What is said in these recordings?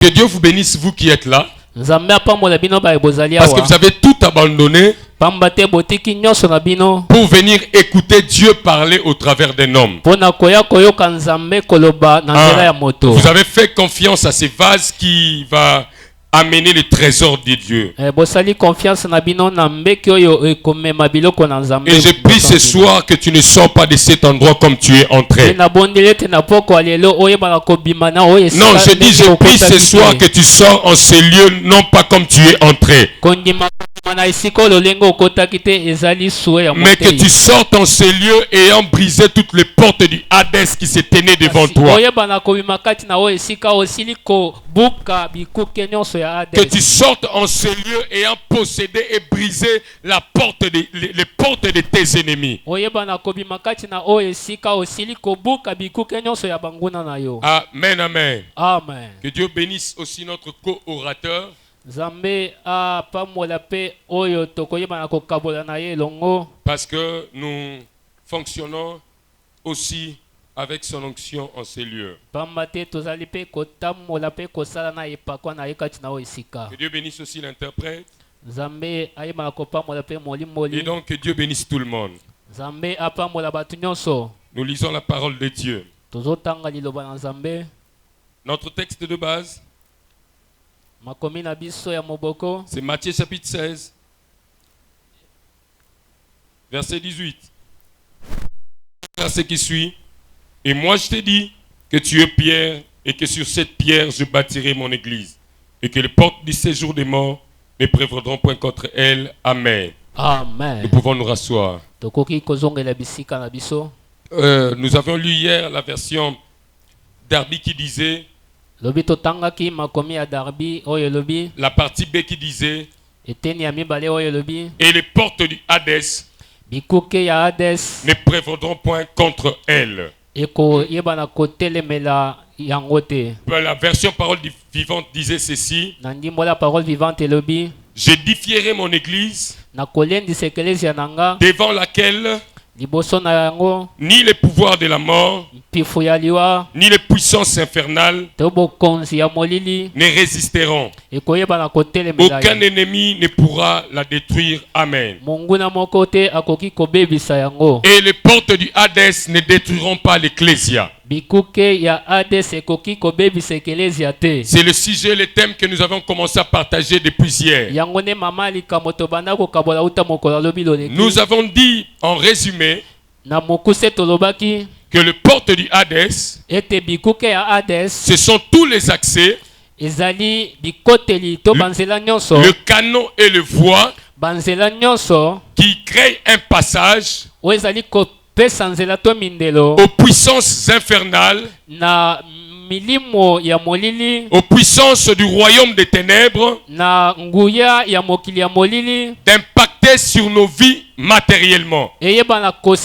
Que Dieu vous bénisse, vous qui êtes là. Parce que vous avez tout abandonné pour venir écouter Dieu parler au travers d'un homme. Vous avez fait confiance à ces vases qui va amener le trésor de Dieu. Et je prie ce soir que tu ne sors pas de cet endroit comme tu es entré. Non, je dis, je prie ce soir que tu sors en ce lieu, non pas comme tu es entré. Mais que tu sortes en ce lieu ayant brisé toutes les portes du Hadès qui se tenaient devant toi. Que tu sortes en ce lieu ayant possédé et brisé les portes de tes ennemis. Amen, amen. Amen. Que Dieu bénisse aussi notre co-orateur. Parce que nous fonctionnons aussi avec son onction en ces lieux. Que Dieu bénisse aussi l'interprète. Et donc que Dieu bénisse tout le monde. Nous lisons la parole de Dieu. Notre texte de base, c'est Matthieu chapitre 16, verset 18. Verset qui suit. Et moi je te dis que tu es Pierre et que sur cette pierre je bâtirai mon église. Et que les portes du séjour des morts ne prévaudront point contre elle. Amen. Amen. Nous pouvons nous rasseoir. Nous avons lu hier la version Darby qui disait, la partie B qui disait, et les portes du Hadès ne prévaudront point contre elle. La version parole vivante disait ceci, j'édifierai mon église devant laquelle ni les pouvoirs de la mort, ni les puissances infernales ne résisteront. Aucun ennemi ne pourra la détruire. Amen. Et les portes du Hadès ne détruiront pas l'Ecclésia. C'est le sujet, le thème que nous avons commencé à partager depuis hier. Nous avons dit en résumé que les portes du Hadès, ce sont tous les accès, le canon et le voie qui créent un passage aux puissances infernales, aux puissances du royaume des ténèbres, d'impacter sur nos vies matériellement, d'impacter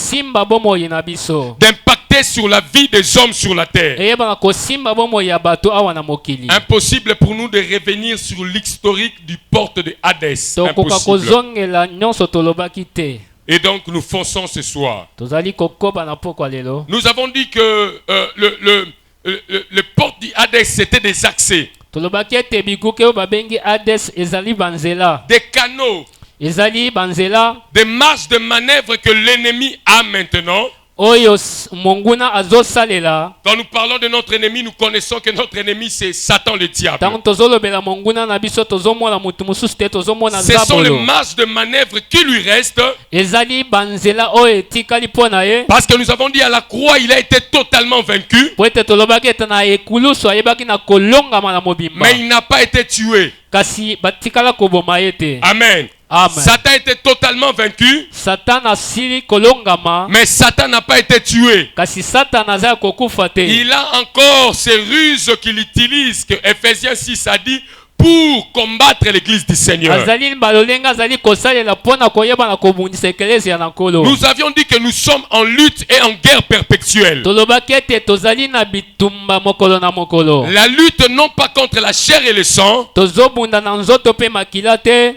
sur la vie des hommes sur la terre. Impossible pour nous de revenir sur l'historique du porte de Hadès. Impossible. Et donc nous fonçons ce soir. Nous avons dit que le porte du Hadès c'était des accès, des canaux, des marges de manœuvre que l'ennemi a maintenant. Quand nous parlons de notre ennemi, nous connaissons que notre ennemi c'est Satan le diable. Ce sont les marges de manœuvre qui lui restent. Parce que nous avons dit à la croix, il a été totalement vaincu. Mais il n'a pas été tué. Amen. Amen. Satan était totalement vaincu. Mais Satan n'a pas été tué. Il a encore ces ruses qu'il utilise, que Ephésiens 6 a dit, pour combattre l'église du Seigneur. Nous avions dit que nous sommes en lutte et en guerre perpétuelle. La lutte non pas contre la chair et le sang,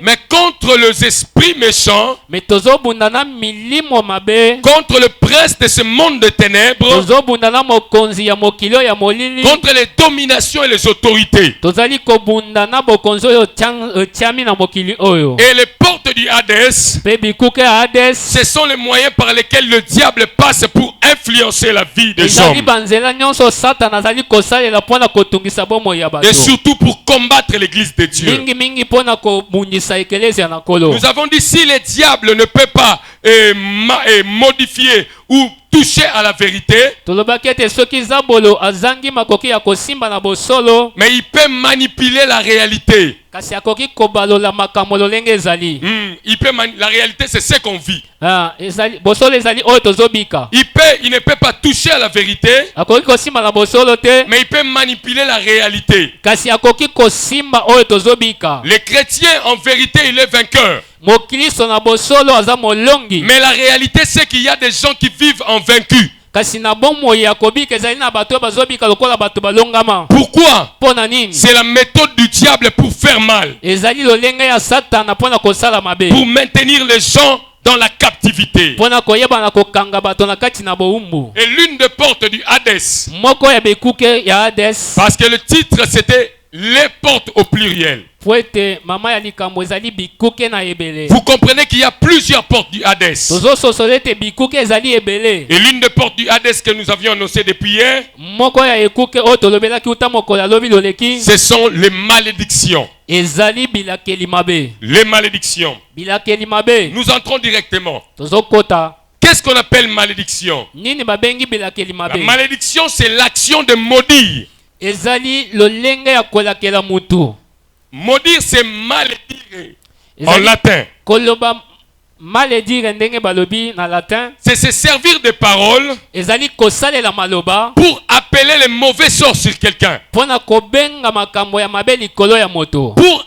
mais contre les esprits méchants, contre le prince de ce monde de ténèbres, contre les dominations et les autorités. Et les portes du Hadès, ce sont les moyens par lesquels le diable passe pour influencer la vie des hommes. Et surtout pour combattre l'église de Dieu. Nous avons dit, si le diable ne peut pas modifier ou toucher à la vérité, mais il peut manipuler la réalité. La réalité, c'est ce qu'on vit. Il ne peut pas toucher à la vérité, mais il peut manipuler la réalité. Les chrétiens, en vérité, il est vainqueur. Mais la réalité, c'est qu'il y a des gens qui vivent en vaincu. Pourquoi? C'est la méthode du diable pour faire mal, pour maintenir les gens dans la captivité. Et l'une des portes du Hadès, parce que le titre c'était les portes au pluriel. Vous comprenez qu'il y a plusieurs portes du Hadès. Et l'une des portes du Hadès que nous avions annoncé depuis hier, ce sont les malédictions. Les malédictions. Nous entrons directement. Qu'est-ce qu'on appelle malédiction? La malédiction, c'est l'action de maudire. Maudire, c'est malédire en latin. C'est se servir de paroles pour appeler les mauvais sorts sur quelqu'un, pour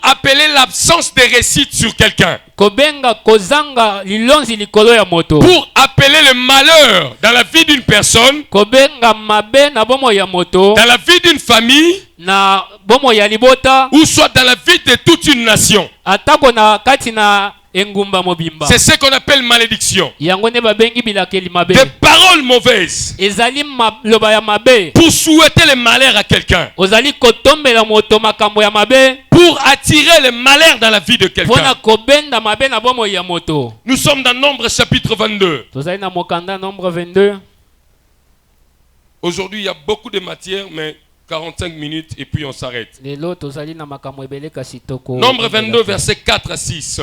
appeler l'absence de réussite sur quelqu'un, pour appeler le malheur dans la vie d'une personne, dans la vie d'une famille, ou soit dans la vie de toute une nation. C'est ce qu'on appelle malédiction. Des paroles mauvaises pour souhaiter le malheur à quelqu'un, pour attirer le malheur dans la vie de quelqu'un. Nous sommes dans Nombre chapitre 22. Aujourd'hui, il y a beaucoup de matière, mais 45 minutes et puis on s'arrête. Nombre 22, verset 4 à 6.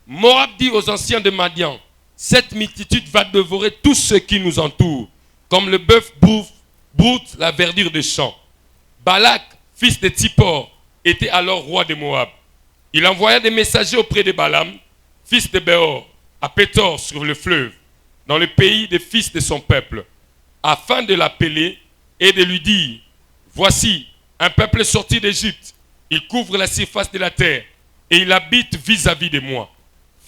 Moab dit aux anciens de Madian, cette multitude va dévorer tout ce qui nous entoure, comme le bœuf broute la verdure des champs. Balak, fils de Tsippor, était alors roi de Moab. Il envoya des messagers auprès de Balaam, fils de Béor, à Pétor sur le fleuve, dans le pays des fils de son peuple, afin de l'appeler et de lui dire, voici un peuple sorti d'Égypte, il couvre la surface de la terre et il habite vis-à-vis de moi.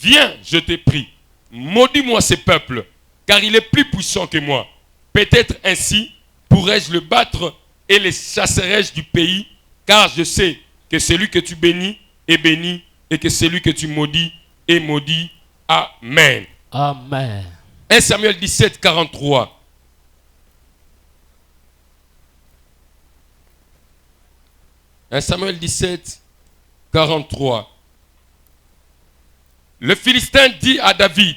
Viens, je te prie, maudis-moi ce peuple, car il est plus puissant que moi. Peut-être ainsi pourrais-je le battre et le chasserai-je du pays, car je sais que celui que tu bénis est béni et que celui que tu maudis est maudit. Amen. Amen. 1 Samuel 17, 43. Samuel 17, 43. Le Philistin dit à David,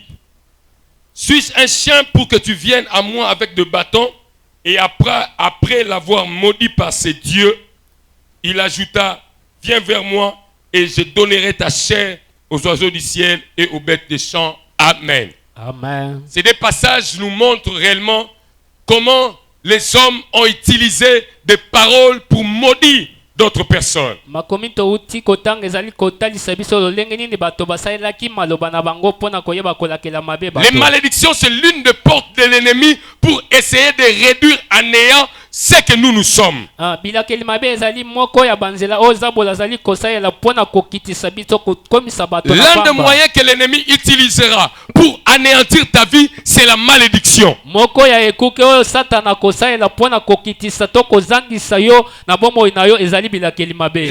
suis-je un chien pour que tu viennes à moi avec de bâtons? Et après l'avoir maudit par ses dieux, il ajouta, viens vers moi et je donnerai ta chair aux oiseaux du ciel et aux bêtes des champs. Amen. Amen. Ces deux passages nous montrent réellement comment les hommes ont utilisé des paroles pour maudire d'autres personnes. Les malédictions, c'est l'une des portes de l'ennemi pour essayer de réduire à néant ce que nous sommes. L'un des moyens que l'ennemi utilisera pour anéantir ta vie, c'est la malédiction.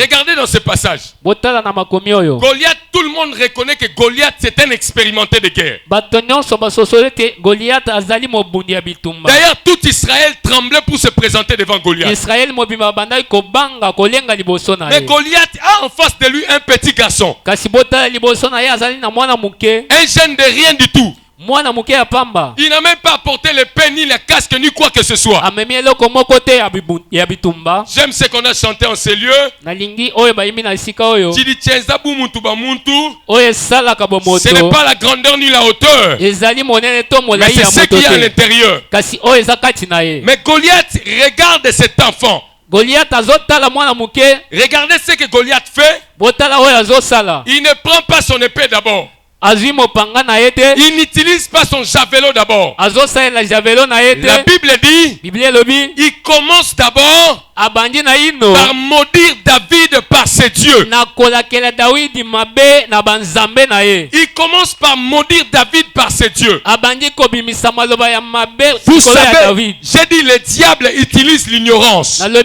Regardez dans ce passage. Goliath, tout le monde reconnaît que Goliath c'est un expérimenté de guerre. D'ailleurs, tout Israël tremblait pour se présenter devant Goliath. Mais Goliath a en face de lui un petit garçon. Un jeune de rien du tout. Il n'a même pas apporté l'épée, ni le casque, ni quoi que ce soit. J'aime ce qu'on a chanté en ces lieux. Ce n'est pas la grandeur ni la hauteur, mais c'est ce qu'il y a à l'intérieur. Mais Goliath regarde cet enfant. Regardez ce que Goliath fait. Il ne prend pas son épée d'abord. Il n'utilise pas son javelot d'abord. La Bible dit, il commence d'abord par maudire David par ses dieux. Il commence par maudire David par ses dieux. Vous savez, j'ai dit le diable utilise l'ignorance. Le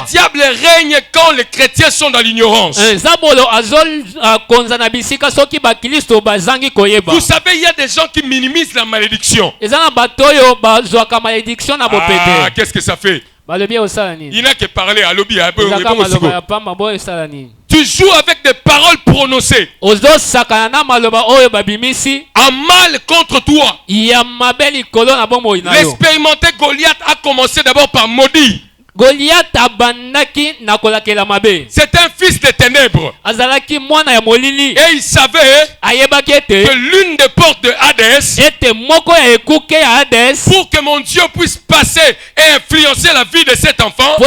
diable règne quand les chrétiens sont dans l'ignorance. Vous savez, il y a des gens qui minimisent la malédiction. Qu'est-ce que ça fait? Il n'a que parler à l'objet. Tu joues avec des paroles prononcées en mal contre toi. L'expérimenté Goliath a commencé d'abord par maudire. C'est un fils de ténèbres. Et il savait que l'une des portes de Hadès, pour que mon Dieu puisse passer et influencer la vie de cet enfant, je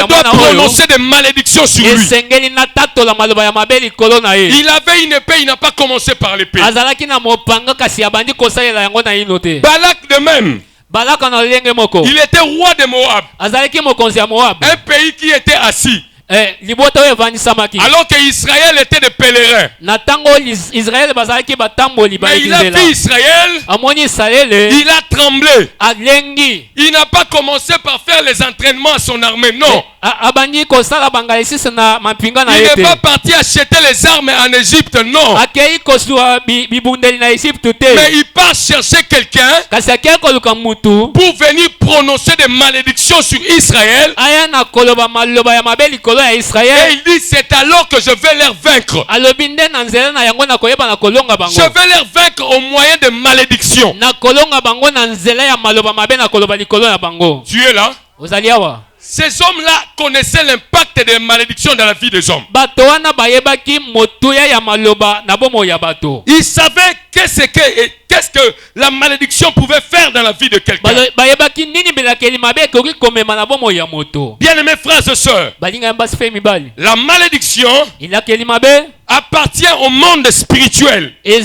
dois prononcer des malédictions sur lui. Il avait une épée, il n'a pas commencé par l'épée. Balak de même. Il était roi de Moab. Un pays qui était assis. Alors que Israël était des pèlerins. Mais il a vu Israël. Il a tremblé. Il n'a pas commencé par faire les entraînements à son armée. Non. Il n'est pas parti acheter les armes en Égypte. Non. Mais il part chercher quelqu'un pour venir prononcer des malédictions sur Israël. Et il dit, c'est alors que je vais les vaincre. Je vais les vaincre au moyen de malédictions. Tu es là? Ces hommes-là connaissaient l'impact des malédictions dans la vie des hommes. Ils savaient qu'est-ce que la malédiction pouvait faire dans la vie de quelqu'un. Bien-aimés frères et sœurs, la malédiction appartient au monde spirituel. Ce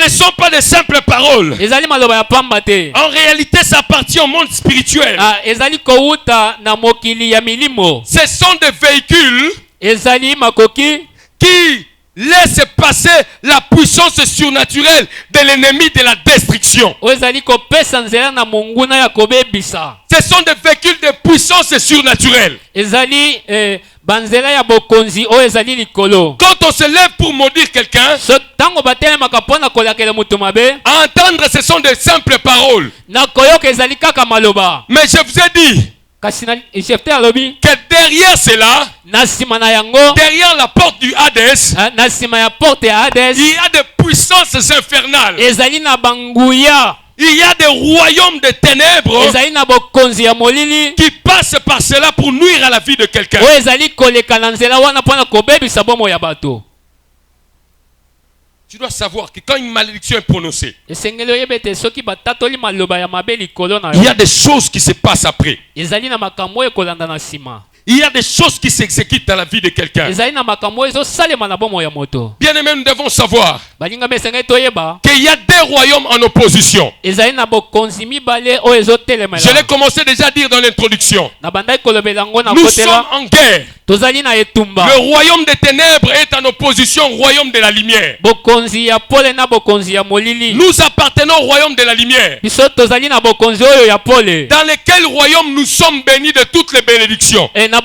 ne sont pas de simples paroles. En réalité, ça appartient au monde spirituel. Ce sont des véhicules qui laissent passer la puissance surnaturelle de l'ennemi de la destruction. Ce sont des véhicules de puissance surnaturelle. Quand on se lève pour maudire quelqu'un, entendre ce sont de simples paroles. Mais je vous ai dit que derrière cela, derrière la porte du Hadès, il y a des puissances infernales. Il y a des royaumes de ténèbres qui passent par cela pour nuire à la vie de quelqu'un. Tu dois savoir que quand une malédiction est prononcée, il y a des choses qui se passent après. il y a des choses qui s'exécutent dans la vie de quelqu'un. Bien aimé, nous devons savoir qu'il y a des royaumes en opposition. Je l'ai commencé déjà à dire dans l'introduction. Nous sommes en guerre. Le royaume des ténèbres est en opposition au royaume de la lumière. Nous appartenons au royaume de la lumière, dans lequel royaume nous sommes bénis de toutes les bénédictions. Mais à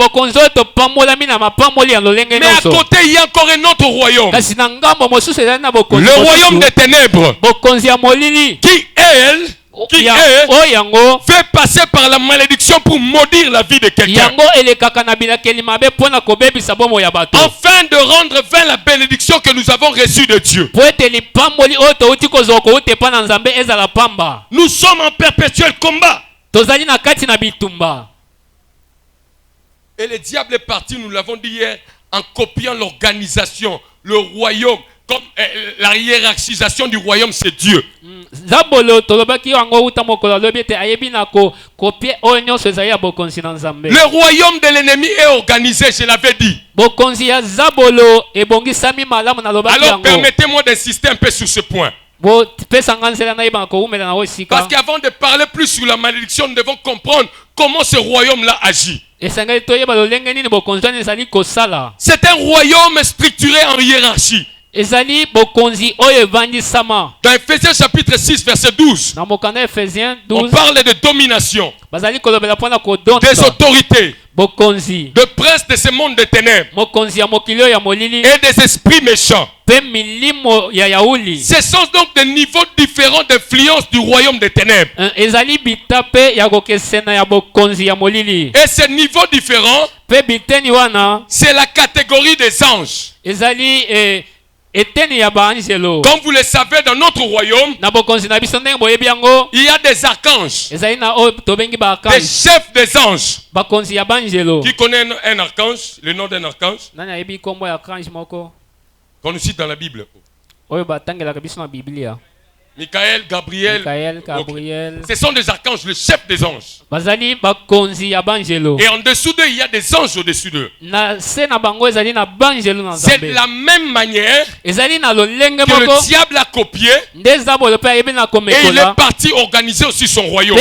côté, il y a encore un autre royaume, le royaume des ténèbres, qui fait passer par la malédiction pour maudire la vie de quelqu'un, afin de rendre vain la bénédiction que nous avons reçue de Dieu. Nous sommes en perpétuel combat. Et le diable est parti, nous l'avons dit hier, en copiant l'organisation, le royaume. Comme la hiérarchisation du royaume, c'est Dieu. Le royaume de l'ennemi est organisé, je l'avais dit. Alors permettez-moi d'insister un peu sur ce point. Parce qu'avant de parler plus sur la malédiction, nous devons comprendre comment ce royaume-là agit. C'est un royaume structuré en hiérarchie. Dans Ephésiens chapitre 6 verset 12, on parle de domination, des autorités, de princes de ce monde de ténèbres et des esprits méchants. Ce sont donc des niveaux différents d'influence du royaume des ténèbres. Et ces niveaux différents, c'est la catégorie des anges. Comme vous le savez, dans notre royaume, il y a des archanges, des chefs des anges. Qui connaît un archange, le nom d'un archange qu'on nous cite dans la Bible? Michael, Gabriel. Okay. Ce sont des archanges, le chef des anges. Et en dessous d'eux, il y a des anges au-dessus d'eux. C'est de la même manière que le diable a copié. Et il est parti organiser aussi son royaume.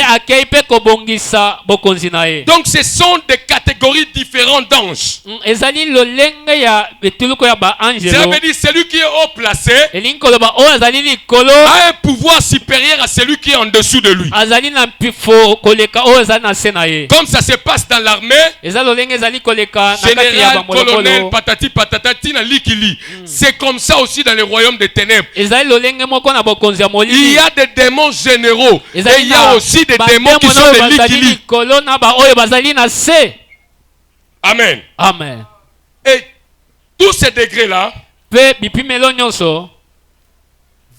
Donc ce sont des catégories différentes d'anges. J'avais dit celui qui est haut placé a un pouvoir supérieur à celui qui est en dessous de lui. Comme ça se passe dans l'armée, général, colonel, patati patatati na likili. C'est comme ça aussi dans les royaumes des ténèbres. Il y a des démons généraux et il y a aussi des démons qui sont des likili. Amen. Amen. Et tous ces degrés-là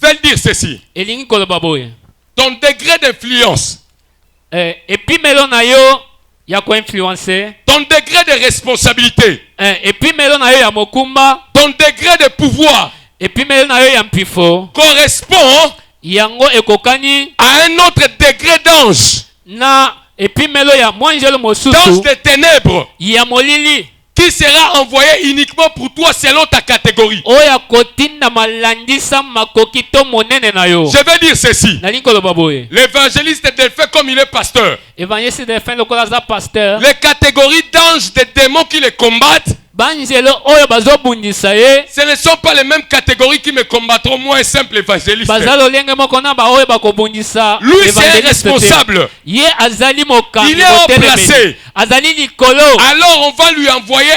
veulent dire ceci. Ton degré d'influence, ton degré de responsabilité, ton degré de pouvoir correspond à un autre degré d'ange. D'ange des ténèbres qui sera envoyé uniquement pour toi selon ta catégorie. Je vais dire ceci. L'évangéliste est fait comme il est pasteur. Les catégories d'anges des démons qui les combattent, ce ne sont pas les mêmes catégories qui me combattront, moi un simple évangéliste. Lui c'est responsable. Il est haut placé. Alors on va lui envoyer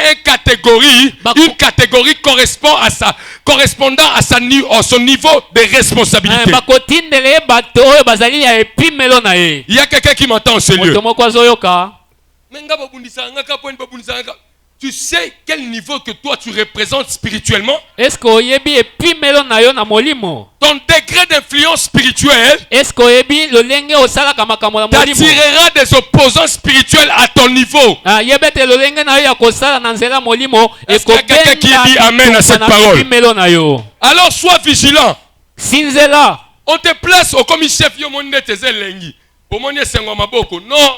une catégorie correspondant à son niveau de responsabilité. Il y a quelqu'un qui m'entend en ce lieu. Tu sais quel niveau que toi tu représentes spirituellement? Ton degré d'influence spirituelle t'attirera des opposants spirituels à ton niveau. Est-ce qu'il y a quelqu'un qui dit amen à cette parole? Alors sois vigilant. On te place au comme chef. Non.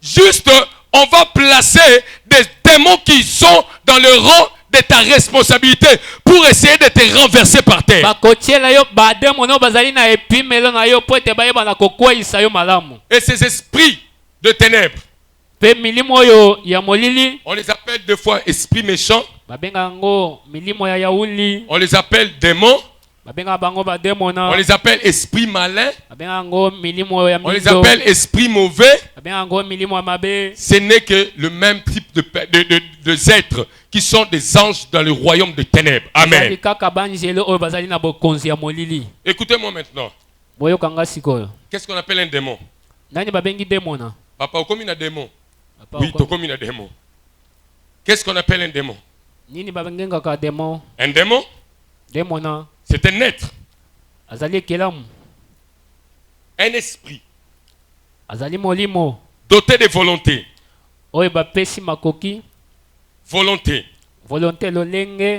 juste, on va placer des démons qui sont dans le rang de ta responsabilité pour essayer de te renverser par terre. Et ces esprits de ténèbres, on les appelle deux fois esprits méchants, on les appelle démons, on les appelle esprits malins, on les appelle esprits mauvais. Ce n'est que le même type de êtres qui sont des anges dans le royaume des ténèbres. Amen. Écoutez-moi maintenant. Qu'est-ce qu'on appelle un démon? Papa, au combien de démons? Oui, au combien de démons? Qu'est-ce qu'on appelle un démon? Un démon? C'est un être. Un esprit. Doté de volonté. Volonté.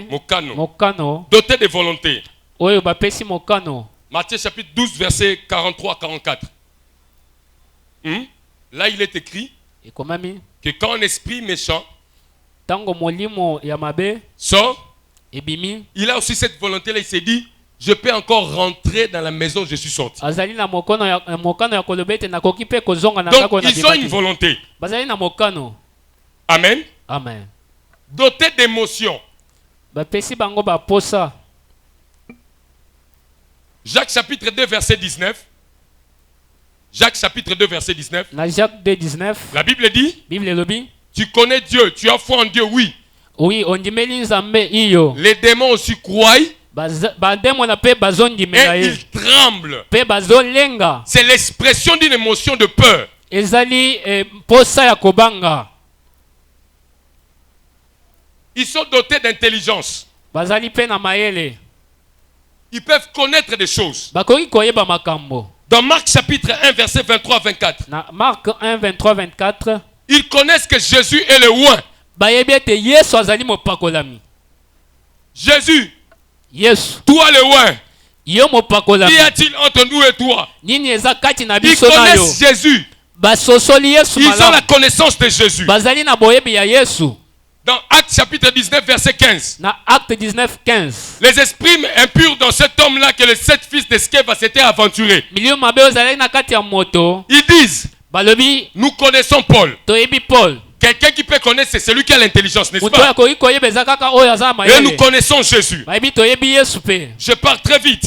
Mokano. Doté de volonté. Matthieu chapitre 12, verset 43-44. Là, il est écrit que quand un esprit méchant sort, il a aussi cette volonté-là. Il s'est dit, je peux encore rentrer dans la maison où je suis sorti. Donc, ils ont une volonté. Amen. Amen. Doté d'émotions. Jacques chapitre 2, verset 19. Jacques chapitre 2, verset 19. La Bible dit, tu connais Dieu, tu as foi en Dieu, oui. Oui, on dit les démons aussi croient, mais ils tremblent. C'est l'expression d'une émotion de peur. Ils sont dotés d'intelligence. Ils peuvent connaître des choses. Dans Marc chapitre 1, verset 23-24. Marc 1, 23-24. Ils connaissent que Jésus est le roi. Jésus, toi le roi. Qu'y a-t-il entre nous et toi? Ils connaissent Jésus. Ils ont la connaissance de Jésus. Dans Actes chapitre 19, verset 15. Les esprits impurs dans cet homme-là que les 7 fils d'Esceva s'étaient aventurés. Ils disent, nous connaissons Paul. Quelqu'un qui peut connaître, c'est celui qui a l'intelligence, n'est-ce pas? Et nous connaissons Jésus. Je parle très vite.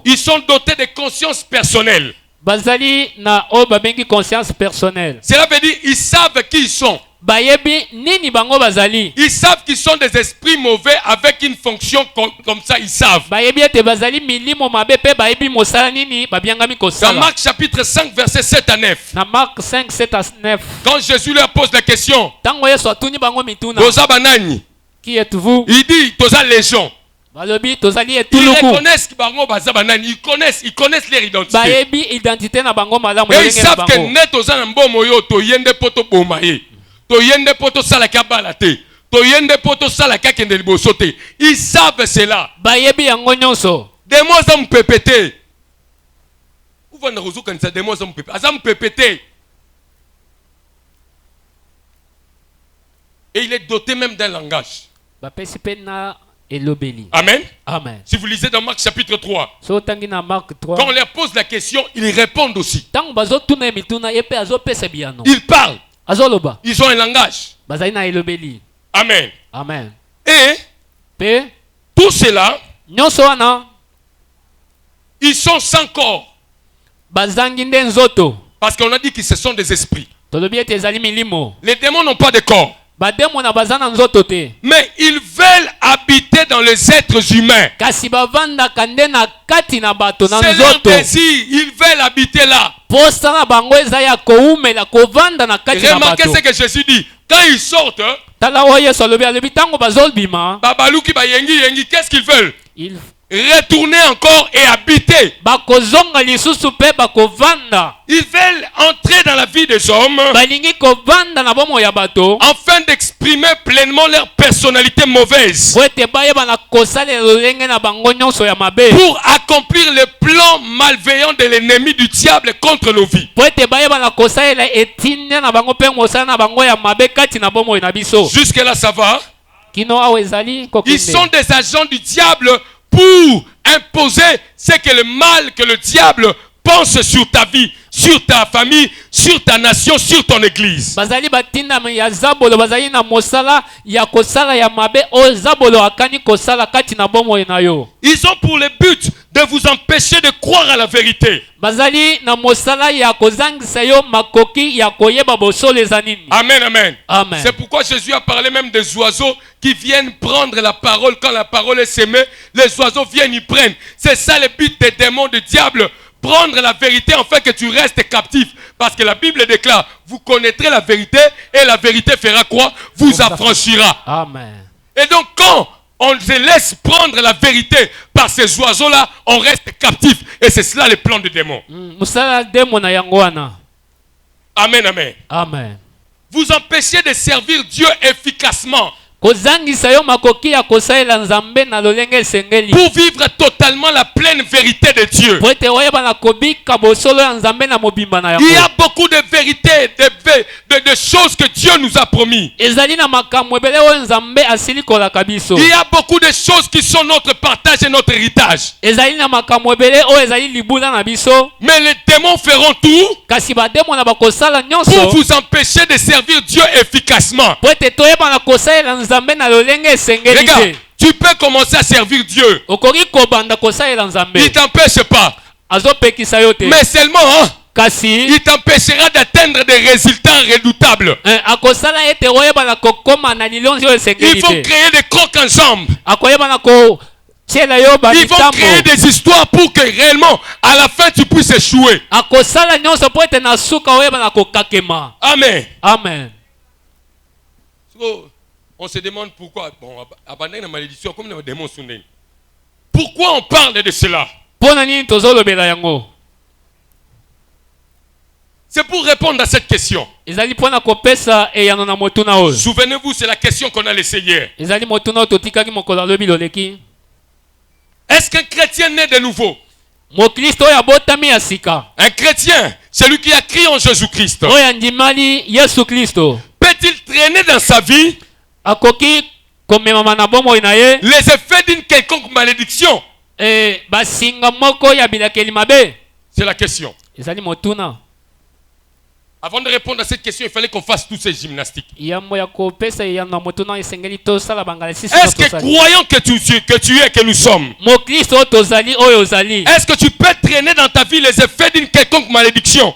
Ils sont dotés de conscience personnelle. Cela veut dire qu'ils savent qui ils sont. Ils savent qu'ils sont des esprits mauvais avec une fonction comme ça, ils savent. Dans Marc chapitre 5, verset 7 à 9. Quand Jésus leur pose la question, qui êtes-vous? Il dit, Toza légion. Ils reconnaissent ils connaissent leur identité. Et ils savent que net Toza Nambomo yo toyende poto bomaye. Toyende poto salaka balate. Toyende poto salaka kende libosote. Ils savent cela. Des mots ont pépété. Où va nous résoudre quand des mots ont pépété? Azam pépété. Et il est doté même d'un langage. Amen. Amen. Si vous lisez dans Marc chapitre 3, quand on leur pose la question, ils répondent aussi. Ils parlent. Ils ont un langage. Amen. Amen. Et tout cela, ils sont sans corps. Parce qu'on a dit que ce sont des esprits. Les démons n'ont pas de corps. Mais ils veulent habiter dans les êtres humains. C'est leur désir. Ils veulent habiter là. Remarquez ce que Jésus dit. Quand ils sortent, qu'est-ce qu'ils veulent? retourner encore et habiter. Ils veulent entrer dans la vie des hommes afin d'exprimer pleinement leur personnalité mauvaise pour accomplir le plan malveillant de l'ennemi du diable contre nos vies. Jusque là ça va? Ils sont des agents du diable pour imposer ce que le mal que le diable pense sur ta vie, sur ta famille, sur ta nation, sur ton église. Ils ont pour le but de vous empêcher de croire à la vérité. Amen, amen. Amen. C'est pourquoi Jésus a parlé même des oiseaux qui viennent prendre la parole. Quand la parole est sémée, les oiseaux viennent y prendre. C'est ça le but des démons, du diable. Prendre la vérité afin que tu restes captif. Parce que la Bible déclare, vous connaîtrez la vérité et la vérité fera quoi? Vous affranchira. Amen. Et donc quand on se laisse prendre la vérité par ces oiseaux-là, on reste captif. Et c'est cela le plan du démon. Amen, amen. Amen. Vous empêchez de servir Dieu efficacement. Pour vivre totalement la pleine vérité de Dieu. Il y a beaucoup de vérités, de choses que Dieu nous a promis. Il y a beaucoup de choses qui sont notre partage et notre héritage. Mais les démons feront tout pour vous empêcher de servir Dieu efficacement. Regarde, tu peux commencer à servir Dieu. Il ne t'empêche pas. Mais seulement, il t'empêchera d'atteindre des résultats redoutables. Ils vont créer des crocs en jambes. Ils vont créer des histoires pour que réellement, à la fin, tu puisses échouer. Amen. Amen. On se demande pourquoi. Bon, abandonner la malédiction comme les démons sont nés. Pourquoi on parle de cela? C'est pour répondre à cette question. Souvenez-vous, c'est la question qu'on a laissée hier. Est-ce qu'un chrétien naît de nouveau? Un chrétien, celui qui a crié en Jésus-Christ, peut-il traîner dans sa vie les effets d'une quelconque malédiction? C'est la question. Avant de répondre à cette question, il fallait qu'on fasse toutes ces gymnastiques. Est-ce que croyant que tu es, que nous sommes, est-ce que tu peux traîner dans ta vie les effets d'une quelconque malédiction?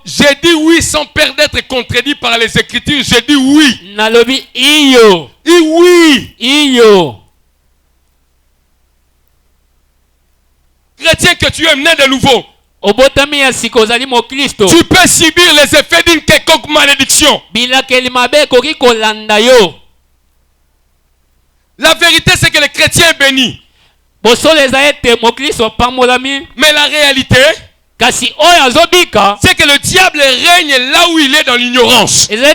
J'ai dit oui sans peur d'être contredit par les Écritures. J'ai dit oui. Et oui. Chrétien que tu es né de nouveau, tu peux subir les effets d'une quelconque malédiction. La vérité, c'est que le chrétien est béni. Mais la réalité, c'est que le diable règne là où il est dans l'ignorance. Là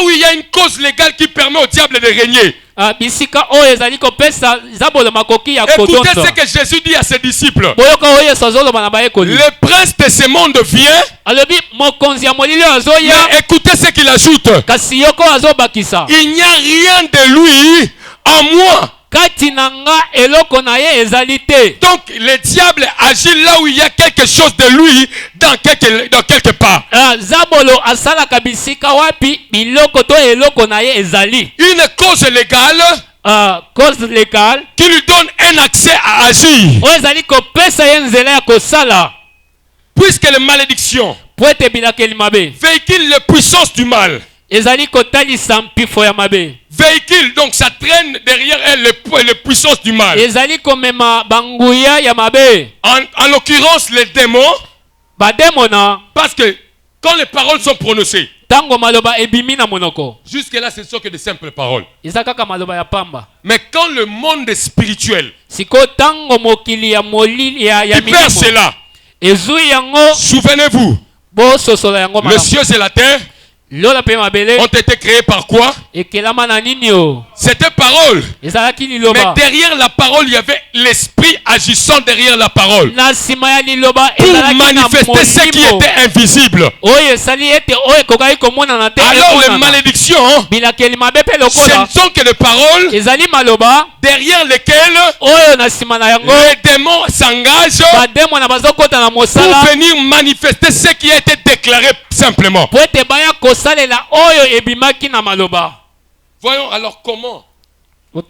où il y a une cause légale qui permet au diable de régner. Écoutez ce que Jésus dit à ses disciples. Le prince de ce monde vient. Mais écoutez ce qu'il ajoute. Il n'y a rien de lui en moi. Donc le diable agit là où il y a quelque chose de lui dans quelque part. Une cause légale qui lui donne un accès à agir. Puisque les malédictions véhiculent la puissance du mal. Véhicule, donc ça traîne derrière elle les puissances du mal. En l'occurrence les démons, parce que quand les paroles sont prononcées, Jusque-là, ce ne sont que de simples paroles. Mais quand le monde est spirituel, il perd cela. Souvenez-vous, le ciel et la terre ont été créés par quoi? C'était parole. Mais derrière la parole, il y avait l'esprit agissant derrière la parole pour manifester ce qui était invisible. Alors les malédictions, ce ne sont que des paroles derrière lesquelles les démons s'engagent pour venir manifester ce qui a été déclaré simplement. Voyons alors comment le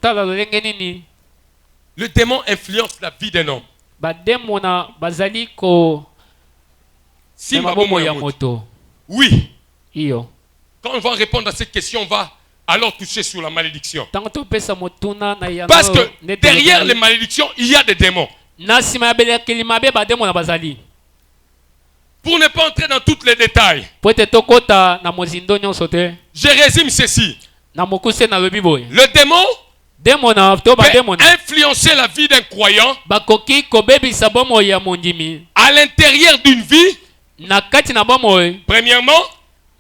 démon influence la vie d'un homme. Oui. Quand on va répondre à cette question, on va alors toucher sur la malédiction. Parce que derrière les malédictions, il y a des démons. Pour ne pas entrer dans tous les détails, je résume ceci. Le démon peut influencer la vie d'un croyant à l'intérieur d'une vie, premièrement,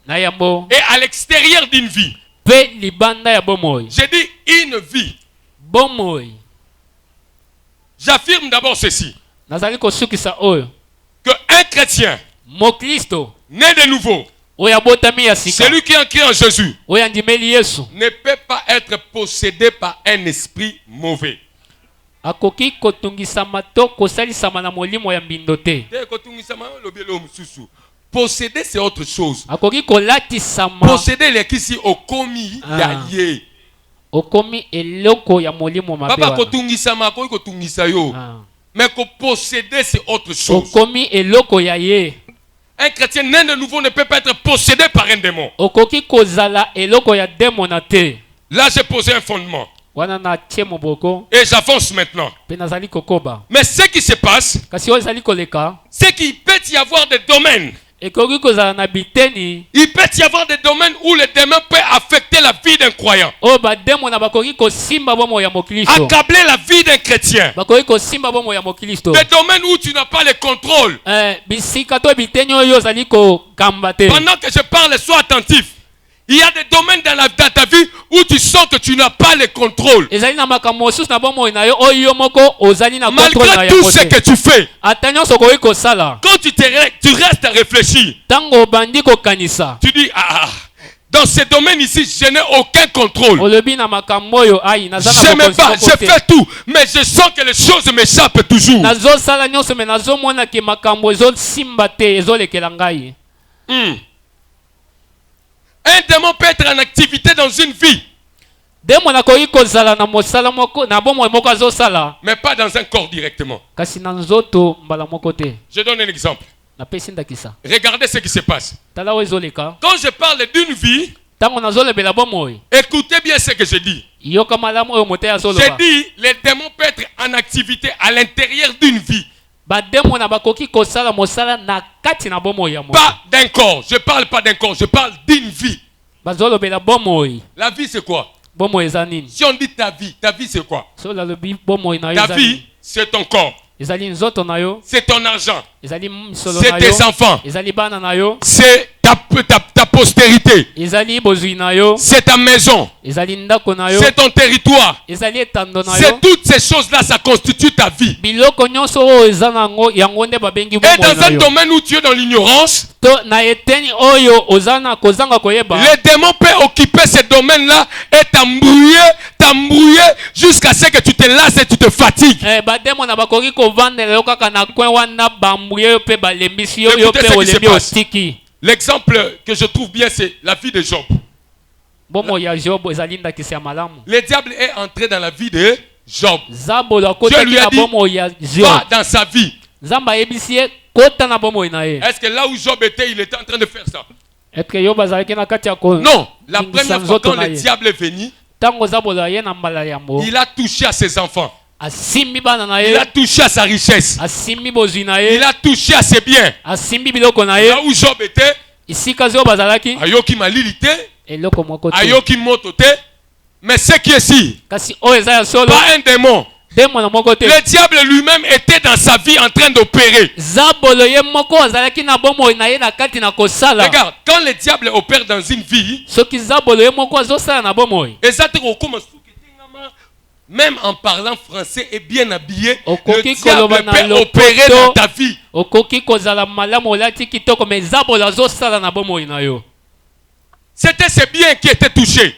et à l'extérieur d'une vie. J'ai dit une vie. J'affirme d'abord ceci, que un chrétien né de nouveau, celui qui est en Christ en Jésus, ne peut pas être possédé par un esprit mauvais. Posséder, c'est autre chose. Posséder les qui si au commis yalié. Papa kotungisa ko kotungisa yo. Mais que posséder, c'est autre chose. Un chrétien né de nouveau ne peut pas être possédé par un démon. Là, j'ai posé un fondement. Et j'avance maintenant. Mais ce qui se passe, c'est qu'il peut y avoir des domaines. Il peut y avoir des domaines où le démon peut affecter la vie d'un croyant. Accabler la vie d'un chrétien. Des domaines où tu n'as pas le contrôle. Pendant que je parle, sois attentif. Il y a des domaines dans ta vie où tu sens que tu n'as pas le contrôle. Malgré tout ce que tu fais, quand tu restes à réfléchir, tu dis, dans ce domaine ici, je n'ai aucun contrôle. Je me bats, je fais tout, mais je sens que les choses m'échappent toujours. Un démon peut être en activité dans une vie, mais pas dans un corps directement. Je donne un exemple. Regardez ce qui se passe. Quand je parle d'une vie, écoutez bien ce que je dis. Je dis, les démons peuvent être en activité à l'intérieur d'une vie. Pas d'un corps. Je parle pas d'un corps, je parle d'une vie. La vie c'est quoi? Si on dit ta vie c'est quoi? Ta vie c'est ton corps. C'est ton argent. C'est tes enfants. C'est ta postérité. C'est ta maison. C'est ton territoire. C'est toutes ces choses-là, ça constitue ta vie. Et dans un domaine où tu es dans l'ignorance, les démons peuvent occuper ce domaine-là et t'embrouiller jusqu'à ce que tu te lasses et tu te fatigues. Écoutez ce qui se passe. L'exemple que je trouve bien, c'est la vie de Job. Le diable est entré dans la vie de Job. Dieu lui a dit, va dans sa vie. Est-ce que là où Job était, il était en train de faire ça? Non. La première fois quand le diable est venu, il a touché à ses enfants. Il a touché à sa richesse. Il a touché à ses biens. Là où Job était, ayoki malili te, ayoki moto te, mais ce qui est ici, pas un démon. Le diable lui-même était dans sa vie en train d'opérer. Regarde, quand le diable opère dans une vie, même en parlant français et bien habillé, le diable peut opérer dans ta vie. C'était ses biens qui étaient touchés.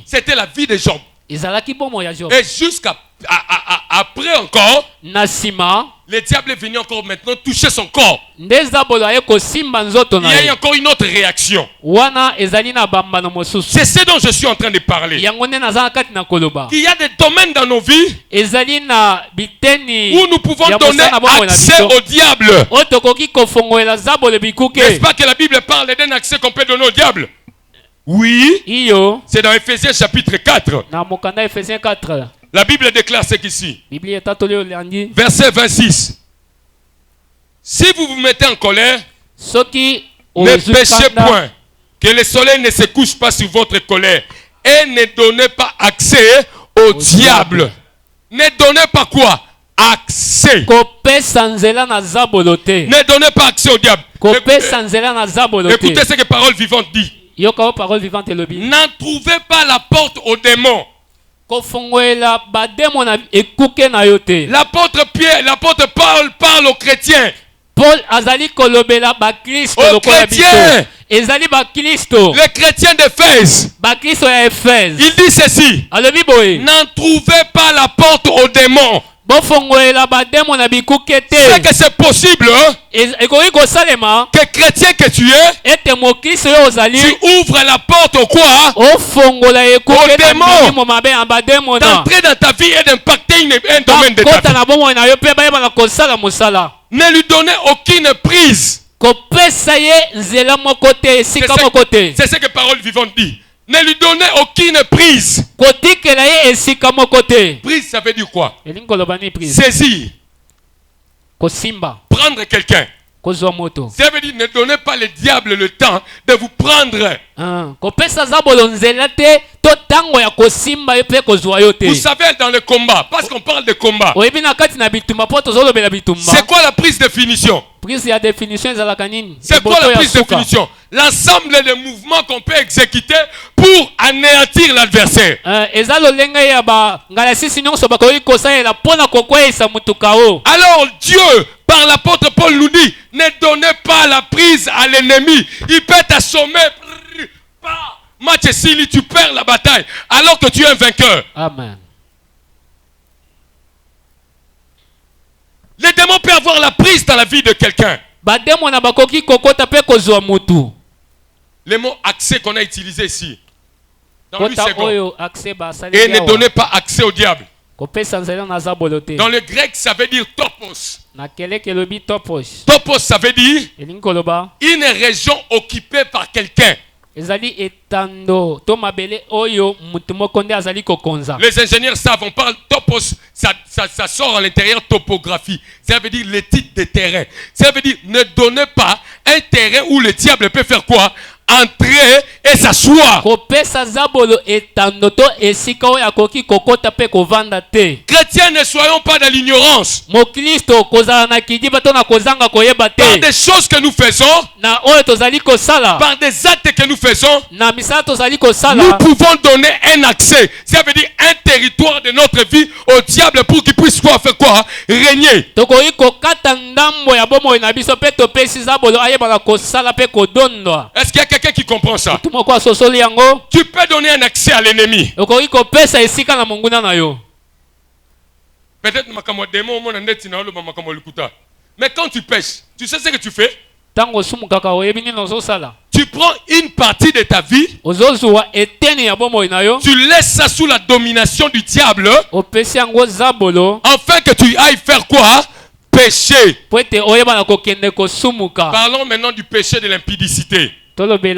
C'était la vie de Job. Et jusqu'à après encore, le diable est venu encore maintenant toucher son corps. Il y a eu encore une autre réaction. C'est ce dont je suis en train de parler. Il y a des domaines dans nos vies où nous pouvons donner accès au diable. N'est-ce pas que la Bible parle d'un accès qu'on peut donner au diable? Oui, c'est dans Ephésiens chapitre 4. La Bible déclare ce qu'ici. Verset 26. Si vous vous mettez en colère, ne péchez point, que le soleil ne se couche pas sur votre colère, et ne donnez pas accès au diable. Ne donnez pas quoi? Accès. Ne donnez pas accès au diable. Écoutez ce que Parole Vivante dit. N'en trouvez pas la porte aux démons. L'apôtre Pierre, l'apôtre Paul parle aux chrétiens. Aux chrétiens. Les chrétiens d'Éphèse. Il dit ceci. N'en trouvez pas la porte aux démons. C'est que c'est possible que chrétien que tu es, tu ouvres la porte au quoi? Au démon d'entrer dans ta vie et d'impacter un domaine de ta vie. Ne lui donnez aucune prise. C'est ce que Parole Vivante dit. Ne lui donnez aucune prise. Prise, ça veut dire quoi? Saisir. Prendre quelqu'un. Ça veut dire ne donnez pas le diable le temps de vous prendre. Vous savez, dans le combat, parce qu'on parle de combat, c'est quoi la prise de finition? C'est quoi la prise de finition? L'ensemble des mouvements qu'on peut exécuter pour anéantir l'adversaire. Alors Dieu, par l'apôtre Paul, nous dit, ne donnez pas la prise à l'ennemi. Il peut t'assommer. Match si tu perds la bataille alors que tu es un vainqueur. Amen. Les démons peuvent avoir la prise dans la vie de quelqu'un. Le mot accès qu'on a utilisé ici. Dans 8 secondes. Et ne donnez pas accès au diable. Dans le grec, ça veut dire topos. Topos, ça veut dire une région occupée par quelqu'un. Les ingénieurs savent, on parle topos, ça sort à l'intérieur topographie. Ça veut dire le titre de terrain. Ça veut dire ne donnez pas un terrain où le diable peut faire quoi? Entrer et s'asseoir. Chrétiens, ne soyons pas dans l'ignorance. Par des choses que nous faisons, par des actes que nous faisons, nous pouvons donner un accès. Ça veut dire un territoire de notre vie au diable pour qu'il puisse quoi faire quoi? Régner. Est-ce qu'il y a quelqu'un qui comprend ça? Tu peux donner un accès à l'ennemi. Peut-être mais quand tu pêches, tu sais ce que tu fais? Tu prends une partie de ta vie, tu laisses ça sous la domination du diable, afin que tu ailles faire quoi? Péché. Parlons maintenant du péché de l'impudicité. Cela veut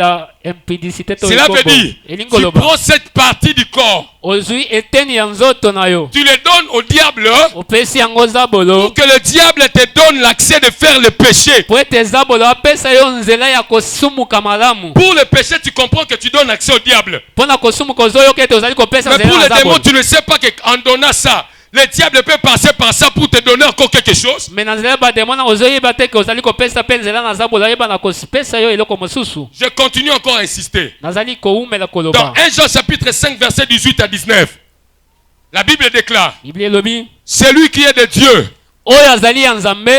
dire, tu prends cette partie du corps, tu les donnes au diable pour que le diable te donne l'accès de faire le péché. Pour le péché, tu comprends que tu donnes accès au diable. Mais pour les démons, tu ne sais pas qu'en donnant ça, le diable peut passer par ça pour te donner encore quelque chose. Je continue encore à insister. Dans 1 Jean chapitre 5 verset 18 à 19. La Bible déclare, celui qui est de Dieu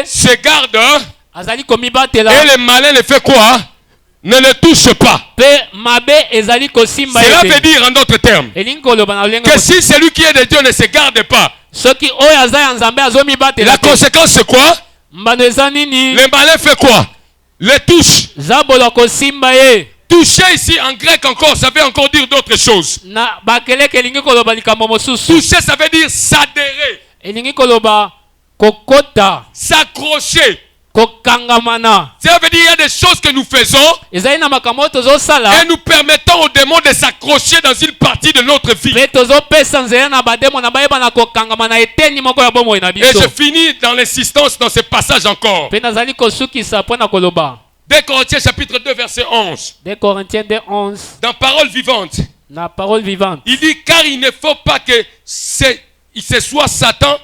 se garde et le malin ne fait quoi? Ne le touche pas. Cela veut dire en d'autres termes que si celui qui est de Dieu ne se garde pas, la conséquence c'est quoi? Le malin fait quoi? Le touche. Toucher ici en grec encore, ça veut encore dire d'autres choses. Toucher, ça veut dire s'adhérer, s'accrocher. Ça veut dire qu'il y a des choses que nous faisons et nous permettons aux démons de s'accrocher dans une partie de notre vie. Et je finis dans l'insistance dans ce passage encore. 2 Corinthiens chapitre 2 verset 11. Dans Parole vivante. Il dit car il ne faut pas que ce soit Satan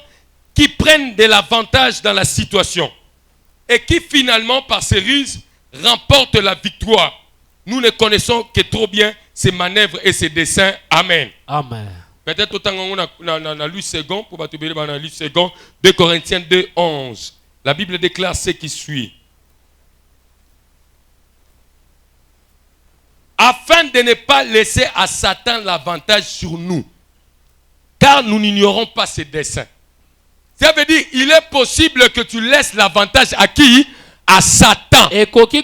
qui prenne de l'avantage dans la situation. Et qui finalement, par ses ruses, remporte la victoire. Nous ne connaissons que trop bien ses manœuvres et ses desseins. Amen. Amen. Peut-être autant qu'on a lu second, pour pas te dire, on a lu second, 2 Corinthiens 2, 11. La Bible déclare ce qui suit. Afin de ne pas laisser à Satan l'avantage sur nous, car nous n'ignorons pas ses desseins. Ça veut dire il est possible que tu laisses l'avantage à qui? À Satan. L'apôtre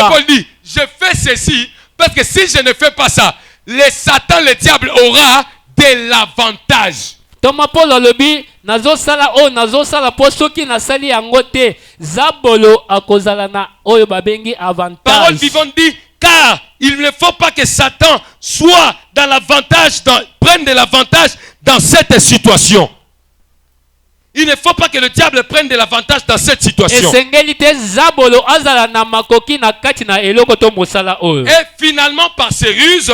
Paul dit, je fais ceci parce que si je ne fais pas ça, le Satan, le diable aura de l'avantage. Parole vivante dit, car il ne faut pas que Satan soit dans l'avantage, prenne de l'avantage dans cette situation. Il ne faut pas que le diable prenne de l'avantage dans cette situation. Et finalement, par ses ruses,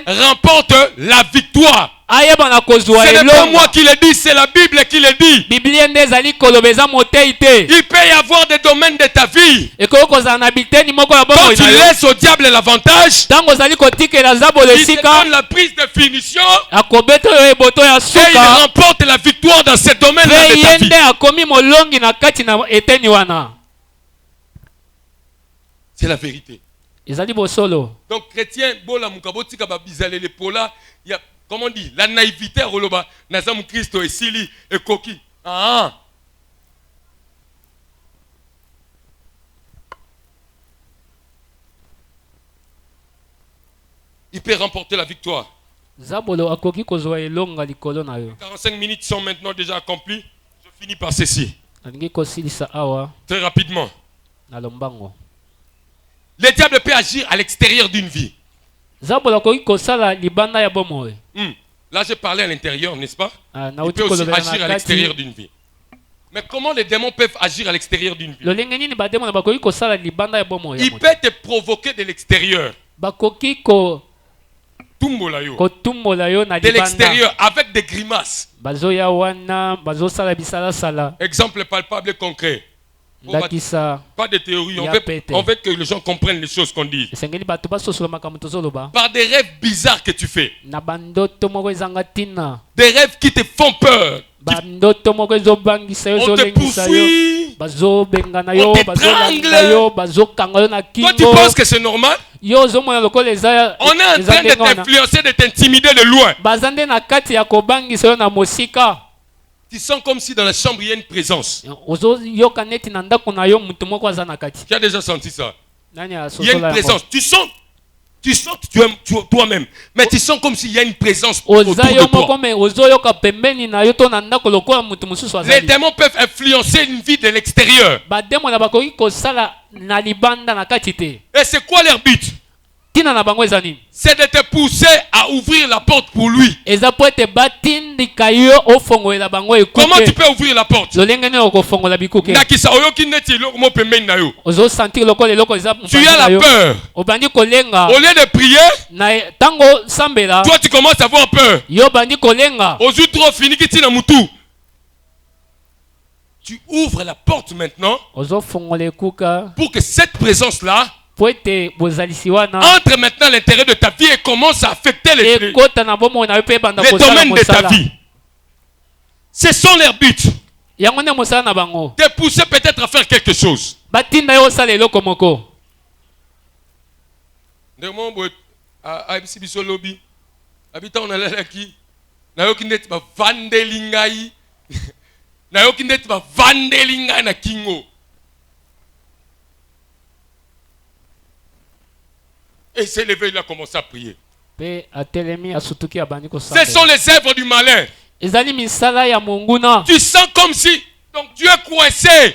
remporte la victoire. Ce n'est pas moi qui le dis, c'est la Bible qui le dit. Il peut y avoir des domaines de ta vie. Quand tu laisses au diable l'avantage, il te donne la prise de finition et il remporte la victoire dans ces domaines-là de ta vie. C'est la vérité. Donc chrétien, comment on dit? La naïveté, Nazam Christo et Sili et Koki. Il peut remporter la victoire. 45 minutes sont maintenant déjà accomplies. Je finis par ceci. Très rapidement. Le diable peut agir à l'extérieur d'une vie. Là, j'ai parlé à l'intérieur, n'est-ce pas? Il peut aussi agir à l'extérieur d'une vie. Mais comment les démons peuvent agir à l'extérieur d'une vie? Il peut te provoquer de l'extérieur. De l'extérieur, avec des grimaces. Exemple palpable et concret. Pas de théorie, on veut que les gens comprennent les choses qu'on dit. Par des rêves bizarres que tu fais. Des rêves qui te font peur. On te poursuit. On t'étrangle. Toi tu penses que c'est normal? On est en train de t'influencer, de t'intimider de loin. Tu sens comme si dans la chambre il y a une présence. Tu as déjà senti ça? Il y a une présence. Tu Tu sens que tu aimes toi-même, mais tu sens comme s'il y a une présence autour de toi. Les démons peuvent influencer une vie de l'extérieur. Et c'est quoi leur but? C'est de te pousser à ouvrir la porte pour lui. Comment tu peux ouvrir la porte? Tu as la peur. Au lieu de prier, toi tu commences à avoir peur. Tu ouvres la porte maintenant pour que cette présence-là entre maintenant à l'intérieur de ta vie et commence à affecter les domaines de ta vie. Ce sont leurs buts. Te pousser peut-être à faire quelque chose. Et s'est levé, il a commencé à prier. Ce sont les œuvres du malin. Tu sens comme si donc Dieu est coincé.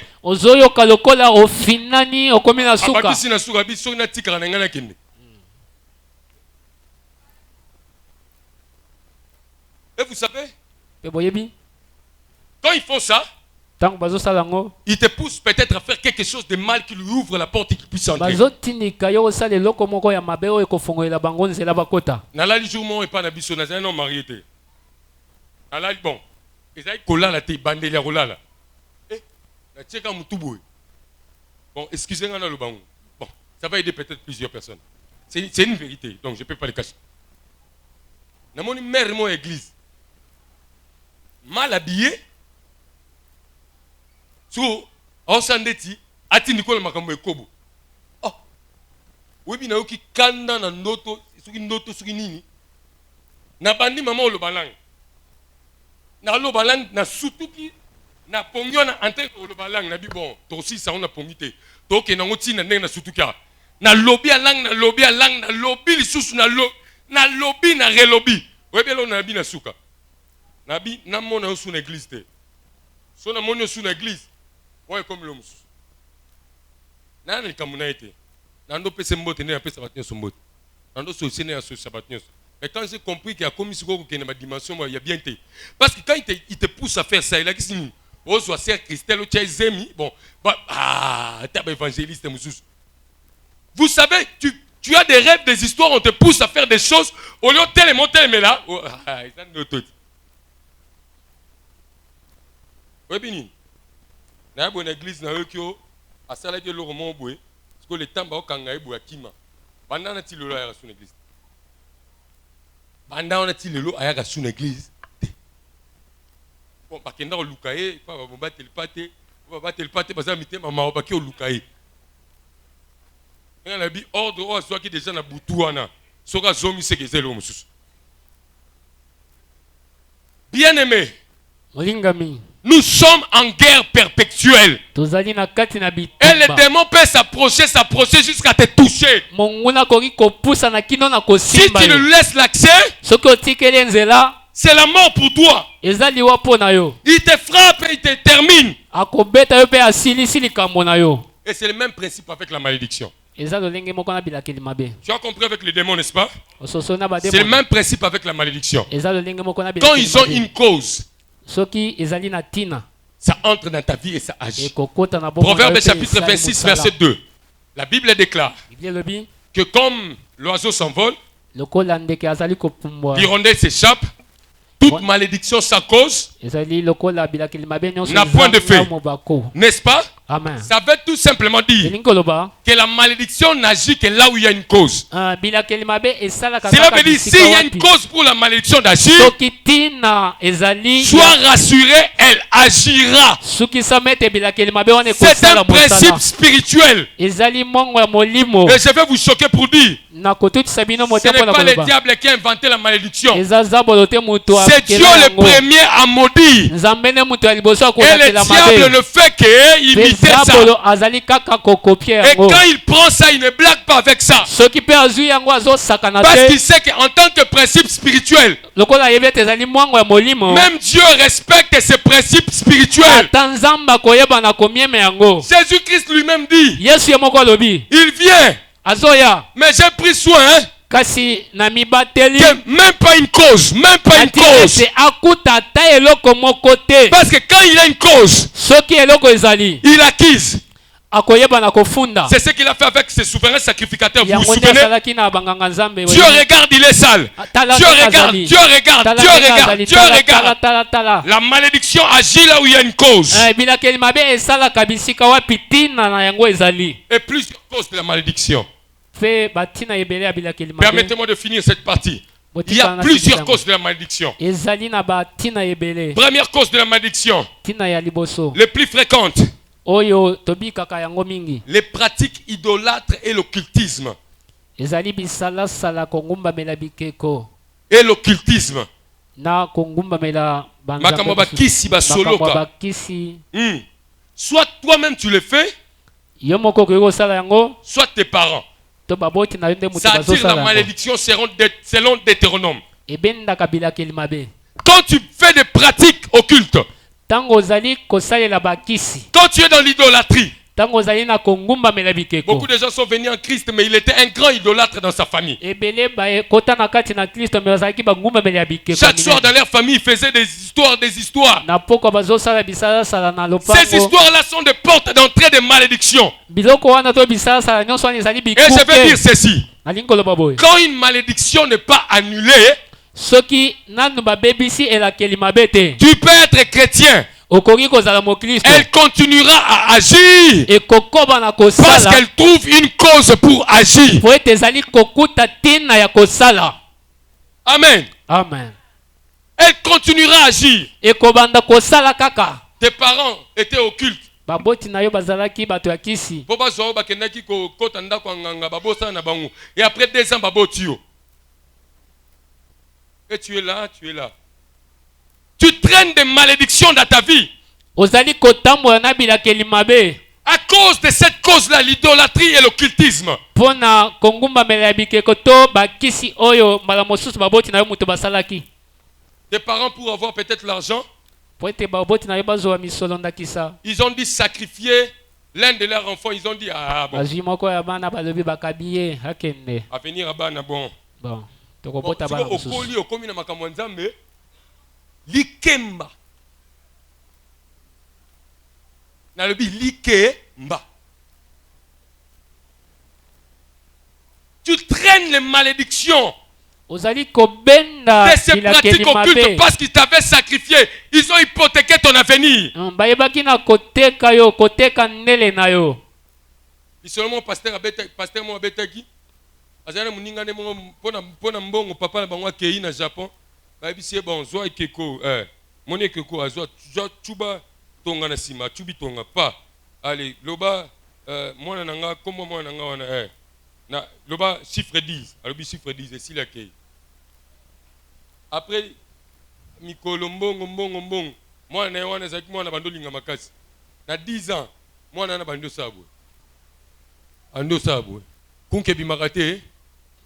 Et vous savez, quand ils font ça, il te pousse peut-être à faire quelque chose de mal qui lui ouvre la porte et qu'il puisse entrer. Nalali jour et pas nabiso na un homme marié. Nalali bon. Ezai kola la te bandeli ya kola la. Na tcheka mutubu. Bon, excusez-moi na le bango. Bon, ça va aider peut-être plusieurs personnes. C'est une vérité, donc je peux pas le cacher. Na moni mère mon église. Mal habillé. So, on s'endeti, ati Nicole makambo ekobo. Oh, webi na yoki kanda na ndoto, suki nini. Na bandi mama o lobalang. Na lobalang na sutuki, na pongyo na ante o lobalang na bi bon. To si sa on na pongite. To ke na ngoti na ndenge na sutuka. Na lobi alang, na lobi alang, na lobi lisusu na lobi na relobi. Webi lo na bi na suka. Na bi na mona yo su na église te. So na mona yo su na église. Ouais, comme l'homme. Nana kamuna été. Nando pese mbote ne pese batien son mbote. Nando société ne associé batien. Et quand j'ai compris qu'il y a comme si quoi qu'il y a une dimension, il y a bien été. Parce que quand il te pousse à faire ça, il a dit si on soit ser Christelle ou Tchaizemi, bon, t'es évangéliste Moussous. Vous savez, tu as des rêves, des histoires, on te pousse à faire des choses au lieu de tellement mais là, oui, Bini. Na bonne église na yokyo asala ke loro mo boye parce que le temps ba okanga ebo akima banda na ti lelo aya sur l'église banda na ti lelo aya sur l'église bon bakenda o lukaye pa ba bateli pate baza mitema ma ba ki o lukaye na bi ordre o soit ki déjà na butu wana soka zomi se kezelo mususu bien aimé molingami. Nous sommes en guerre perpétuelle. Et les démons peuvent s'approcher jusqu'à te toucher. Si tu lui laisses l'accès, c'est la mort pour toi. Il te frappe et il te termine. Et c'est le même principe avec la malédiction. Tu as compris avec les démons, n'est-ce pas? C'est le même principe avec la malédiction. Quand ils ont une cause, ça entre dans ta vie et ça agit. Proverbe chapitre 26, verset 2. La Bible déclare que comme l'oiseau s'envole, l'hirondelle s'échappe, toute malédiction sans cause n'a point de fait. N'est-ce pas? Amen. Ça veut tout simplement dire que la malédiction n'agit que là où il y a une cause. Cela veut dire s'il y a une cause pour la malédiction d'agir, sois rassuré, elle agira. C'est un principe spirituel. Et je vais vous choquer pour dire, ce n'est pas le diable qui a inventé la malédiction. C'est Dieu le premier à maudire. Et le diable ne fait qu'imiter ça. Et quand il prend ça, il ne blague pas avec ça. Parce qu'il sait qu'en tant que principe spirituel, même Dieu respecte ses principes spirituels. Jésus-Christ lui-même dit, il vient, mais j'ai pris soin que même pas une cause, parce que quand il a une cause, il acquise. C'est ce qu'il a fait avec ses souverains sacrificateurs. Vous vous souvenez? Dieu regarde, il est sale. Dieu regarde. La malédiction agit là où il y a une cause. Et plusieurs causes de la malédiction. Permettez-moi de finir cette partie. Il y a plusieurs causes de la malédiction. Première cause de la malédiction, les plus fréquentes, les pratiques idolâtres et l'occultisme. Et l'occultisme. Soit toi-même tu le fais, soit tes parents. Ça attire la malédiction selon Deutéronome. Quand tu fais des pratiques occultes, quand tu es dans l'idolâtrie, beaucoup de gens sont venus en Christ, mais il était un grand idolâtre dans sa famille. Chaque soir dans leur famille, ils faisaient des histoires. Ces histoires-là sont des portes d'entrée de malédiction. Et je vais dire ceci. Quand une malédiction n'est pas annulée, tu peux être chrétien. Elle continuera à agir parce qu'elle trouve une cause pour agir. Amen. Amen. Elle continuera à agir. Tes parents étaient occultes. Et après 2 ans, et tu es là. Tu traînes des malédictions dans ta vie. À cause de cette cause-là, l'idolâtrie et l'occultisme. Tes parents, pour avoir peut-être l'argent, ils ont dit sacrifier l'un de leurs enfants. Ils ont dit à venir à Bana, bon. Likemba. Tu traînes les malédictions de ces pratiques occultes parce qu'ils t'avaient sacrifié. Ils ont hypothéqué ton avenir. Et seulement pasteur Mouabetaki, azana muninga ne pona mbongo papa na bango kei na Japon. Babisi bon zo ikeko moni keko azo chuba tonga na sima chubi tonga pa. Allez loba mwana nanga comme mwana nanga wana na loba chiffre 10. Alobi chiffre 10 et si la kei. Après mikolo mbongo mwana na wana zaki mwana bandolinga makasi. Na 10 ans mwana na bando sabo. Ando sabo. Kunke bimakate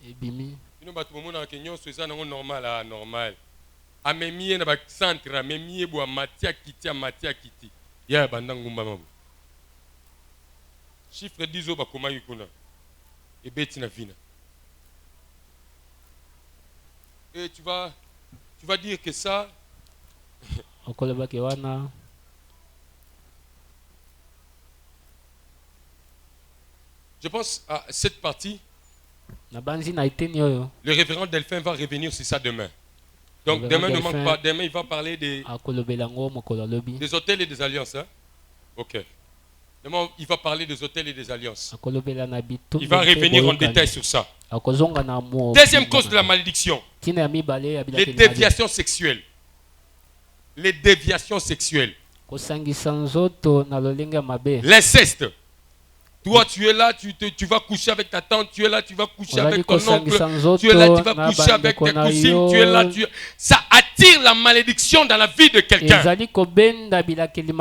ebimi ino batu momona ke nyonso eza nango normal amemie na ba centre amemie bo matia kiti ya banda ngumba mabo chiffre 10 oba komaki kuna ebeti na vina et tu vas dire que ça okoleba ke wana. Je pense à cette partie. Le révérend Delphin va revenir sur ça demain. Donc demain ne manque pas. Demain il va parler des hôtels et des alliances. Hein? Ok. Demain il va parler des hôtels et des alliances. Il va revenir en détail sur ça. Deuxième cause de la malédiction. Les déviations sexuelles. Les déviations sexuelles. L'inceste. Toi, tu es là, tu vas coucher avec ta tante, tu es là, tu vas coucher avec ton oncle, tu es là, tu vas coucher avec tes cousines, tu es là, ça attire la malédiction dans la vie de quelqu'un.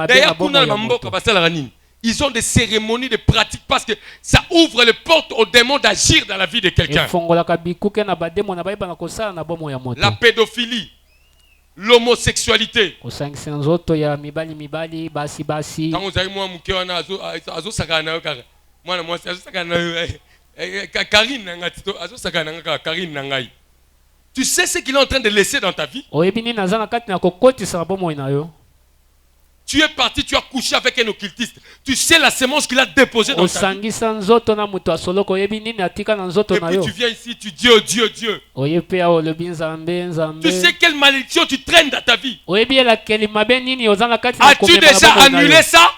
D'ailleurs, ils ont des cérémonies, des pratiques parce que ça ouvre les portes aux démons d'agir dans la vie de quelqu'un. La pédophilie, l'homosexualité. Tu sais ce qu'il est en train de laisser dans ta vie? Tu es parti, tu as couché avec un occultiste. Tu sais la sémence qu'il a déposée dans ta vie. Et puis tu viens ici, tu dis oh Dieu, Dieu. Tu sais quelle malédiction tu traînes dans ta vie. As-tu déjà annulé ça?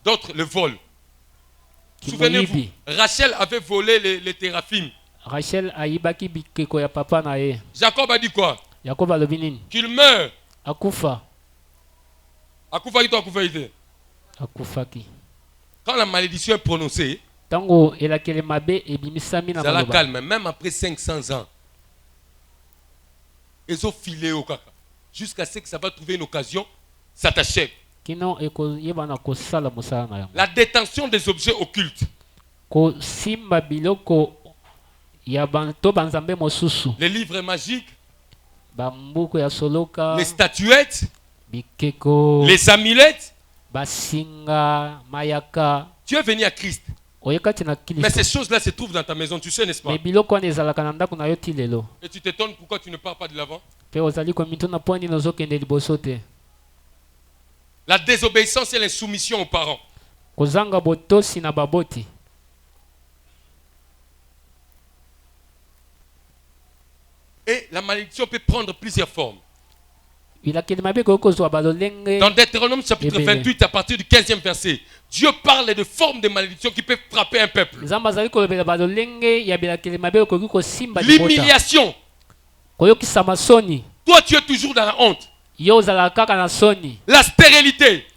D'autres, le vol. Souvenez-vous, Rachel avait volé les téraphimes. Rachel aibaki bikeko ya papa na ye. Jacob a dit quoi? Jacob a lobi nini? Qu'il meurt. Akufa. Akufa qui akufa ite. Akufaki. Quand la malédiction est prononcée, tango elakele mabe ebimisami na maloba. Ça la calme, même après 500 ans. Ils ont filé au kaka. Jusqu'à ce que ça va trouver une occasion, ça t'achève. Kino eko yebana ko sala musala na yango. La détention des objets occultes. Ko simba biloko. Les livres magiques, les statuettes, les amulettes. Tu es venu à Christ. Mais ces choses-là se trouvent dans ta maison, tu sais, n'est-ce pas? Et tu t'étonnes pourquoi tu ne pars pas de l'avant? La désobéissance et l'insoumission aux parents. Et la malédiction peut prendre plusieurs formes. Dans Deutéronome chapitre 28, à partir du 15e verset, Dieu parle de formes de malédiction qui peuvent frapper un peuple. L'humiliation. Toi, tu es toujours dans la honte. La stérilité.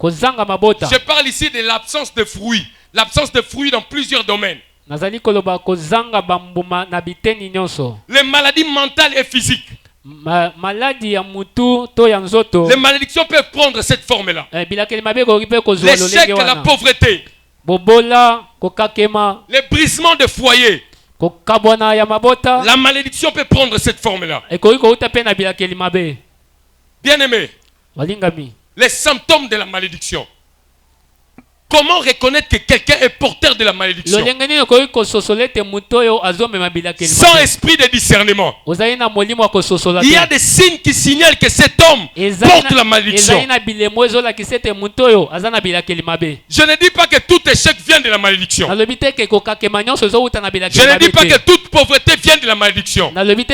Je parle ici de l'absence de fruits. L'absence de fruits dans plusieurs domaines. Les maladies mentales et physiques. Les malédictions peuvent prendre cette forme-là. L'échec, la pauvreté. Les brisements de foyer. La malédiction peut prendre cette forme-là. Bien-aimé, les symptômes de la malédiction. Comment reconnaître que quelqu'un est porteur de la malédiction? Sans esprit de discernement. Il y a des signes qui signalent que cet homme porte la malédiction. Je ne dis pas que tout échec vient de la malédiction. Je ne dis pas que toute pauvreté vient de la malédiction. Je ne dis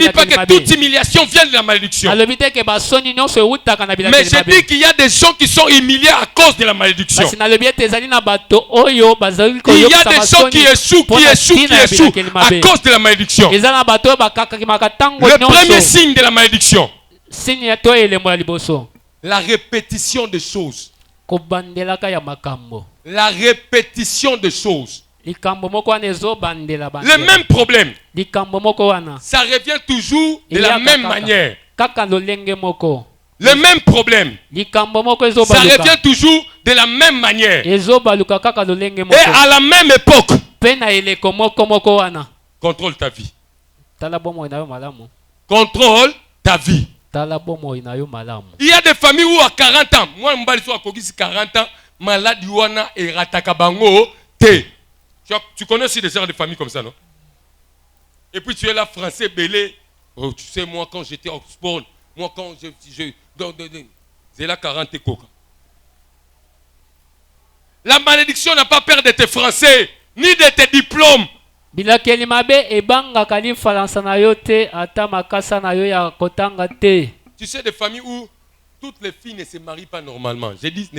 pas que toute humiliation vient de la malédiction. Mais je dis qu'il y a des gens qui sont humiliés à cause de la malédiction. Il y a des gens qui échouent à cause de la malédiction. Le premier signe de la malédiction, la répétition des choses. La répétition des choses. Le même problème. Ça revient toujours de la même manière. Le même problème. Ça revient toujours de la même manière. Et à la même époque. Contrôle ta vie. Contrôle ta vie. Il y a des familles où à 40 ans, moi je suis à 40 ans, malade wana et ratakabango te. Tu connais aussi des gens de familles comme ça, non? Et puis tu es là français belé. Oh, tu sais moi quand j'étais à Oxford, moi quand c'est là 40 et coca. La malédiction n'a pas peur de tes français ni de tes diplômes. Tu sais des familles où toutes les filles ne se marient pas normalement. J'ai dit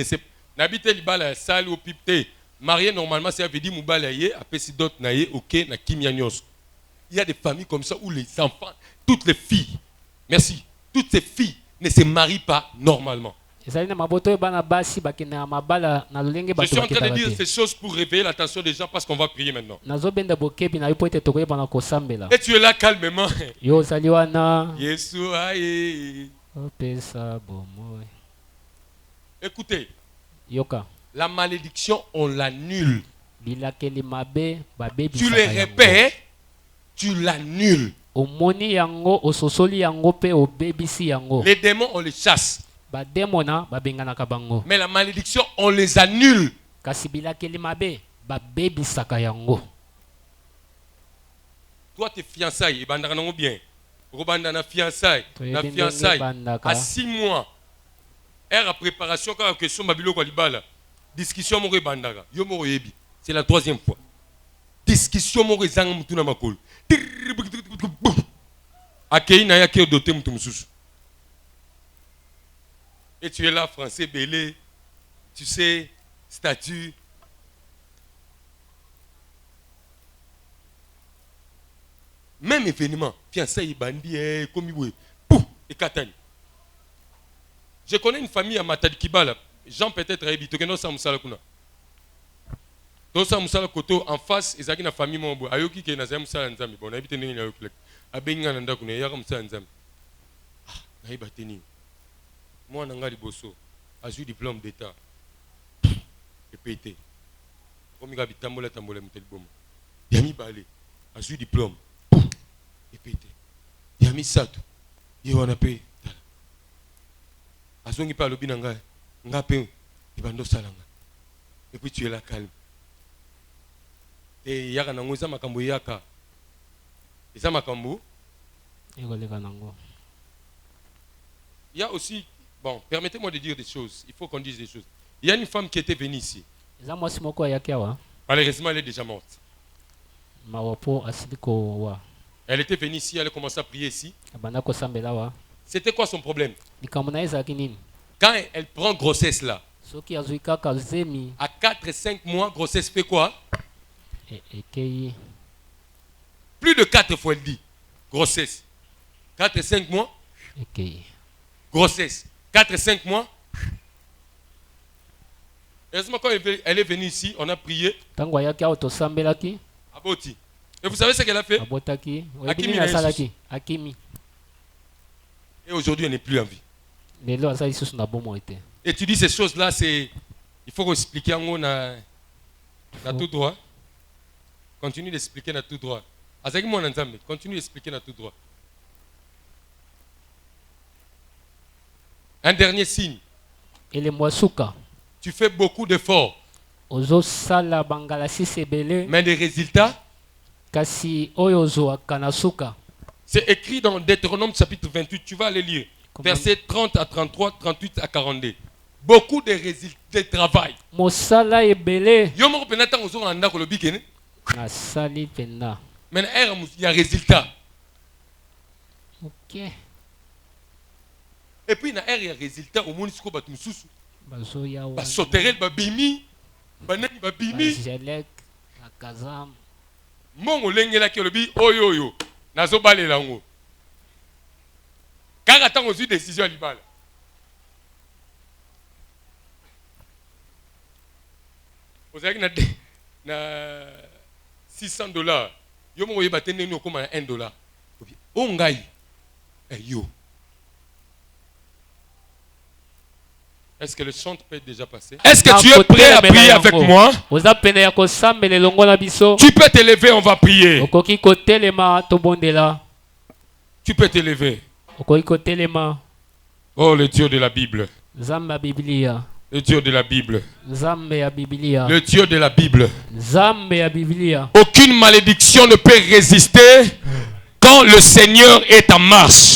n'habite pas la salle ou pipte. Marié normalement, ça veut dire Moubalaye, après si d'autres naïe, ok, na Kimyanyos. Il y a des familles comme ça où les enfants, toutes les filles, merci, toutes ces filles ne se marient pas normalement. Je suis en train de dire ces choses pour réveiller l'attention des gens parce qu'on va prier maintenant. Et tu es là calmement. Écoutez. La malédiction, on l'annule. Tu les répètes, tu l'annules. Les démons, on les chasse. Mais la malédiction, on les annule. Toi, tes fiançailles, bien. Na fiançailles. À 6 mois. La préparation, quand la question de discussion, c'est la 3e fois. Discussion, et tu es là, français, belé, tu sais, statut. Même événement, fiançailles, bandits, comme et Katani. Je connais une famille à Matadikibala. Jean peut-être a habité dans sa musalakuna. Dans sa musalakoto en face, ils ont une famille membre. Ayoki qui est dans sa musalanzami. Bon, habite dans la Ayoki. Abenga nanda kuna yaka musalanzami. Ah, naïba teni. Moi nanga liboso. Azu diplôme d'état. Et pété. Comme il a tambola mutelbom. Yami balé. Azu diplôme. Et pété. Yami sato. Yona pay. Azongi pa lobi nanga. Ngape ibando salanga. Et puis tu es là calme. Et yaka nango za makambo yaka. Eza makambo. Il y a aussi, bon, permettez-moi de dire des choses. Il faut qu'on dise des choses. Il y a une femme qui était venue ici. Malheureusement, elle est déjà morte. Elle était venue ici, elle a commencé à prier ici. C'était quoi son problème? Quand elle prend grossesse là, à 4 et 5 mois, grossesse fait quoi? Plus de 4 fois elle dit. Grossesse. 4 et 5 mois. Grossesse. 4 et 5 mois. Heureusement, quand elle est venue ici, on a prié. Aboti. Et vous savez ce qu'elle a fait? Et aujourd'hui, elle n'est plus en vie. Et tu dis ces choses-là, c'est. Il faut expliquer en haut, na tout droit. Continue d'expliquer na tout droit. Continue d'expliquer na tout droit. Un dernier signe. Tu fais beaucoup d'efforts. Mais les résultats, c'est écrit dans Deutéronome chapitre 28. Tu vas aller lire. Versets 30 à 33, 38 à 42. Beaucoup de résultats de travail. Mais il y a résultat. Ok. Et puis il y a résultat au monde qui va sauter le bimi, banani babimi. Mon olengela ki olobi oyo nazo balela ngo. Car attends aux décision libala. Vous avez na $600. Yo mo yeba tene no comme $1. O ngai. Yo. Est-ce que le chant peut être déjà passé? Est-ce que tu es prêt à prier avec moi? Tu peux t'élever, on va prier. Tu peux t'élever. Oh, le Dieu de la Bible. Le Dieu de la Bible. Le Dieu de la Bible. Aucune malédiction ne peut résister quand le Seigneur est en marche.